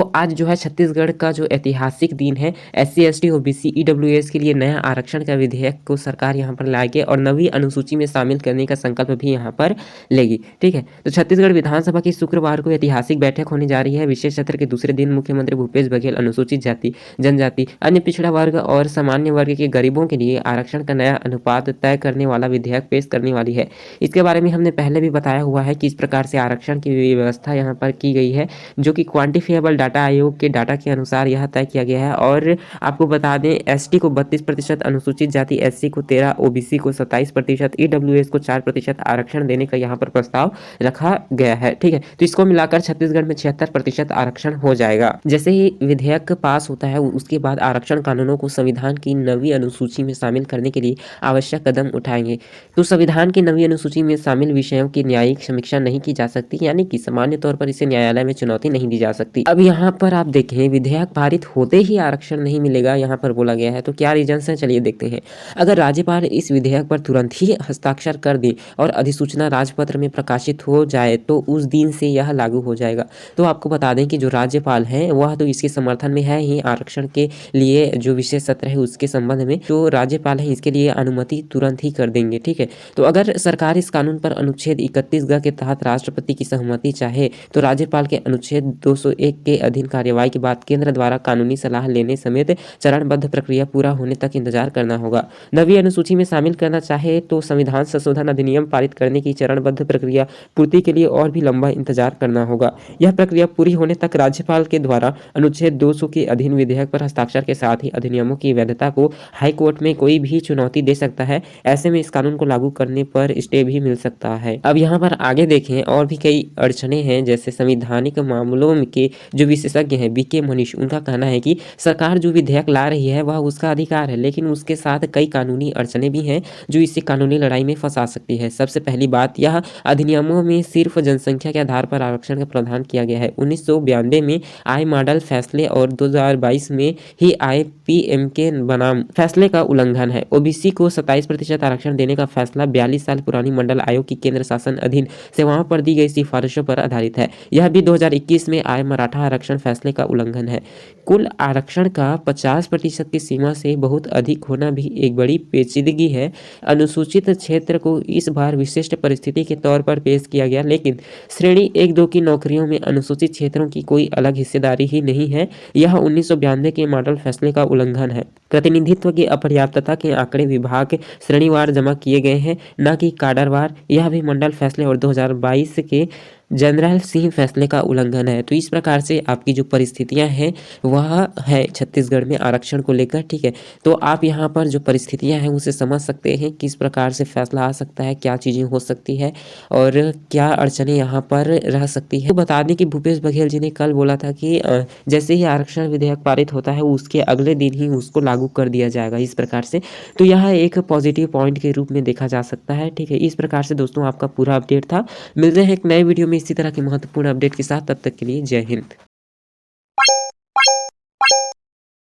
तो आज जो है छत्तीसगढ़ का जो ऐतिहासिक दिन है, एससी, एसटी, ओबीसी, ईडब्ल्यूएस के लिए नया आरक्षण का विधेयक को सरकार यहाँ पर लाएगी और नवी अनुसूची में शामिल करने का संकल्प भी यहाँ पर लेगी। ठीक है, तो छत्तीसगढ़ विधानसभा की शुक्रवार को ऐतिहासिक बैठक होने जा रही है। विशेष सत्र के दूसरे दिन मुख्यमंत्री भूपेश बघेल अनुसूचित जाति, जनजाति, अन्य पिछड़ा वर्ग और सामान्य वर्ग के गरीबों के लिए आरक्षण का नया अनुपात तय करने वाला विधेयक पेश करने वाली है। इसके बारे में हमने पहले भी बताया हुआ है कि इस प्रकार से आरक्षण की व्यवस्था यहाँ पर की गई है, जो कि क्वांटिफिएबल डाटा आयोग के डाटा के अनुसार यह तय किया गया है। और आपको बता दें, एसटी को 32%, अनुसूचित जाति एससी को 13%, ओबीसी को 27%, ईडब्ल्यूएस को 4% आरक्षण देने का यहाँ पर प्रस्ताव रखा गया है। ठीक है, तो इसको मिलाकर छत्तीसगढ़ में 76% आरक्षण हो जाएगा। जैसे ही विधेयक पास होता है उसके बाद आरक्षण कानूनों को संविधान की नवी अनुसूची में शामिल करने के लिए आवश्यक कदम उठाएंगे। तो संविधान की नवी अनुसूची में शामिल विषयों की न्यायिक समीक्षा नहीं की जा सकती, यानी कि सामान्य तौर पर इसे न्यायालय में चुनौती नहीं दी जा सकती। अब यहाँ पर आप देखें, विधेयक पारित होते ही आरक्षण नहीं मिलेगा यहाँ पर बोला गया है, तो क्या रीजंस हैं, चलिए देखते हैं। अगर राज्यपाल इस विधेयक पर तुरंत ही हस्ताक्षर कर दे और अधिसूचना राजपत्र में प्रकाशित हो जाए तो उस दिन से यह लागू हो जाएगा। तो आपको बता दें कि जो राज्यपाल है वह तो इसके समर्थन में है ही, आरक्षण के लिए जो विशेष सत्र है उसके संबंध में जो राज्यपाल है इसके लिए अनुमति तुरंत ही कर देंगे। ठीक है, तो अगर सरकार इस कानून पर अनुच्छेद 31 के तहत राष्ट्रपति की सहमति चाहे तो राज्यपाल के अनुच्छेद 201 के अधीन कार्यवाही के बाद केंद्र द्वारा कानूनी सलाह लेने समेत चरणबद्ध प्रक्रिया पूरा होने तक इंतजार करना होगा। नवी अनुसूची में शामिल करना चाहे तो संविधान संशोधन अधिनियम पारित करने की चरणबद्ध प्रक्रिया पूर्ति के लिए और भी लंबा इंतजार करना होगा। यह प्रक्रिया पूरी होने तक राज्यपाल के द्वारा अनुच्छेद 200 के अधीन विधेयक पर हस्ताक्षर के साथ ही अधिनियमों की वैधता को हाईकोर्ट में कोई भी चुनौती दे सकता है। ऐसे में इस कानून को लागू करने पर स्टे भी मिल सकता है। अब यहाँ पर आगे देखें, और भी कई अड़चने हैं, जैसे संवैधानिक मामलों के जो विशेषज्ञ हैं बीके मनीष, उनका कहना है कि सरकार जो विधेयक ला रही है वह उसका अधिकार है, लेकिन उसके साथ कई कानूनी अड़चने भी हैं जो इसे कानूनी लड़ाई में फंसा सकती है। सबसे पहली बात, यह अधिनियमों में सिर्फ जनसंख्या के आधार पर आरक्षण का प्रावधान किया गया है। 1992 में आए मॉडल फैसले और 2022 में ही आए पीएम के बनाम फैसले का उल्लंघन है। ओबीसी को 27% आरक्षण देने का फैसला 42 साल पुरानी मंडल आयोग की केंद्र शासन अधीन सेवाओं पर दी गई सिफारिशों पर आधारित है। यह भी 2021 में आए मराठा आरक्षण फैसले का उल्लंघन है। कुल आरक्षण का 50% की सीमा से बहुत अधिक होना भी एक बड़ी पेचीदगी है। अनुसूचित क्षेत्र को इस बार विशिष्ट परिस्थिति के तौर पर पेश किया गया, लेकिन श्रेणी 1-2 की नौकरियों में अनुसूचित क्षेत्रों की कोई अलग हिस्सेदारी ही नहीं है। यह 1992 के मॉडल फैसले का उल्लंघन है। प्रतिनिधित्व की अपर्याप्तता के आंकड़े विभाग श्रेणीवार जमा किए गए हैं, न कि काडरवार। यह भी मंडल फैसले और 2022 के जनरल सिंह फैसले का उल्लंघन है। तो इस प्रकार से आपकी जो परिस्थितियां हैं वह है छत्तीसगढ़ में आरक्षण को लेकर। ठीक है, तो आप यहाँ पर जो परिस्थितियां हैं उसे समझ सकते हैं, किस प्रकार से फैसला आ सकता है, क्या चीज़ें हो सकती है और क्या अड़चने यहाँ पर रह सकती है। तो बता दें कि भूपेश बघेल जी ने कल बोला था कि जैसे ही आरक्षण विधेयक पारित होता है उसके अगले दिन ही उसको लागू कर दिया जाएगा, इस प्रकार से। तो यह एक पॉजिटिव पॉइंट के रूप में देखा जा सकता है। ठीक है, इस प्रकार से दोस्तों आपका पूरा अपडेट था। मिलते हैं एक नए वीडियो में इसी तरह के महत्वपूर्ण अपडेट के साथ, तब तक के लिए जय हिंद।